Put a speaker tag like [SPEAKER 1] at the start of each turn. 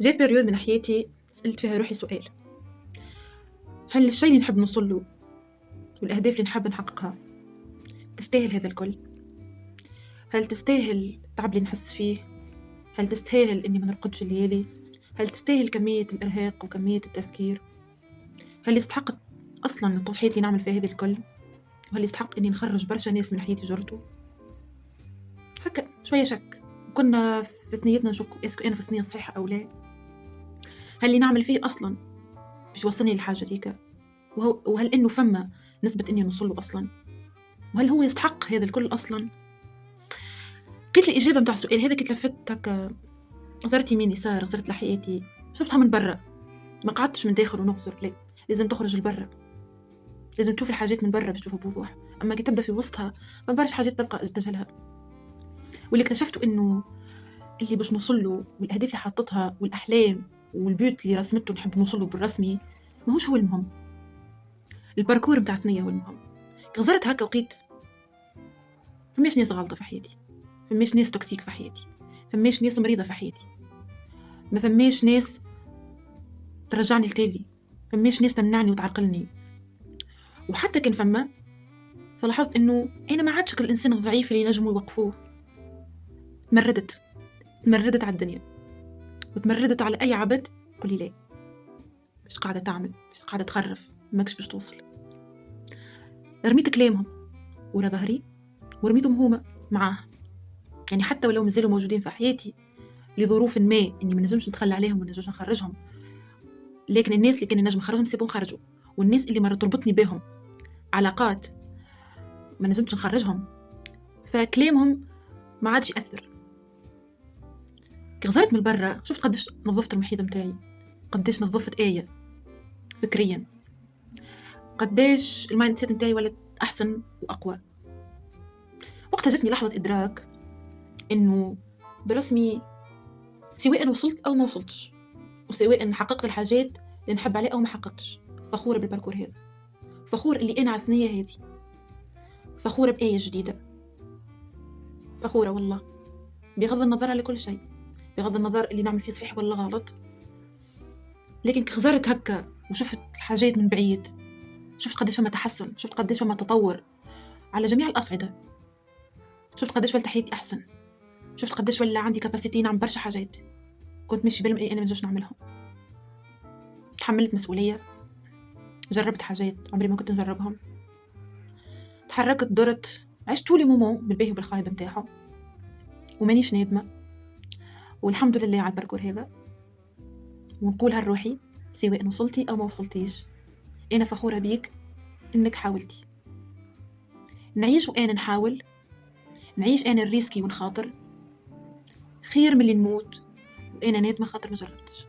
[SPEAKER 1] جات period من حياتي سألت فيها روحي سؤال: هل الشيء اللي نحب نوصل له والأهداف اللي نحب نحققها تستاهل هذا الكل؟ هل تستاهل التعب اللي نحس فيه؟ هل تستاهل إني ما نرقدش الليالي؟ هل تستاهل كمية الإرهاق وكمية التفكير؟ هل يستحق أصلا التضحيات اللي نعمل فيها هذا الكل؟ وهل يستحق إني نخرج برشا ناس من حياتي جرته؟ هكا شوية شك. كنا في ثنيتنا نشك اسكو أنا في الثنية الصحيحة أو لا؟ هل اللي نعمل فيه أصلا باش يوصلني للحاجة ديكا؟ وهل إنه فما نسبة إني نوصله أصلا؟ وهل هو يستحق هذا الكل أصلا؟ لقيت الإجابة متاع السؤال هذا كي تلفت هكا، نظرت يمين يسار، نظرت لحياتي، شفتها من برا، ما قعدتش من داخل ونغزر. لا، لازم تخرج لبرا، لازم تشوف الحاجات من برا باش تشوفها بوضوح. أما كي تبدا في وسطها ما برش حاجات تبقى تجهلها. واللي اكتشفته إنه اللي باش نوصله والأهداف اللي حطتها والأحلام والبيوت اللي رسمته نحب نوصله بالرسمي ماهوش هو المهم، الباركور متاع الثنية هو المهم. غزرت هكا وقيت فماش ناس غلطة في حياتي، فماش ناس توكسيك في حياتي، فماش ناس مريضة في حياتي، ما فماش ناس ترجعني لتالي، فماش ناس تمنعني وتعرقلني. وحتى كان فما، فلاحظت انه انا ما عادش الانسان الضعيف اللي ينجموا يوقفوه. تمردت على الدنيا وتمردت على اي عبد قل لي لا، مش قاعده تعمل، مش قاعده تخرف، ماكش باش توصل. رميت كلامهم ورا ظهري ورميتهم هما معاه. يعني حتى ولو مازالوا موجودين في حياتي لظروف ما اني ما نجمش نتخلى عليهم وما نجمش نخرجهم، لكن الناس اللي كان نجم نخرجهم سيبون خرجوا، والناس اللي مرة تربطني بهم علاقات ما نجمش نخرجهم، فكلامهم ما عادش يأثر. كي غزرت من برا شفت قديش نظفت المحيط متاعي، قديش نظفت آية فكريا، قديش المايند سيت متاعي ولد أحسن وأقوى. وقتها جتني لحظة إدراك إنه برسمي سواء وصلت أو ما وصلتش، وسواء حققت الحاجات اللي نحب عليها أو ما حققتش، فخورة بالباركور هذا، فخورة اللي أنا على الثنية هذه، فخورة بآية جديدة، فخورة والله، بغض النظر على كل شيء، بغض النظر اللي نعمل فيه صحيح ولا غلط. لكن خزرت هكا وشفت الحاجات من بعيد، شفت قديش فما تحسن، شفت قديش فما تطور على جميع الأصعدة، شفت قديش ولت حياتي أحسن، شفت قديش ولا عندي كاباسيتي نعمل برشا حاجات كنت ماشي بالي إني أنا منجمش نعملهم. تحملت مسؤولية، جربت حاجات عمري ما كنت نجربهم، تحركت، درت، عشت طولي مومو بالباهي وبالخايب متاعه، ومانيش نادمة، والحمد لله على الباركور هذا. ونقولها لروحي سواء وصلتي أو ما وصلتيش، أنا فخورة بيك إنك حاولتي. نعيش وأنا نحاول، نعيش أنا الريسكي ونخاطر خير من اللي نموت وأنا نادمة خاطر ما جربتش.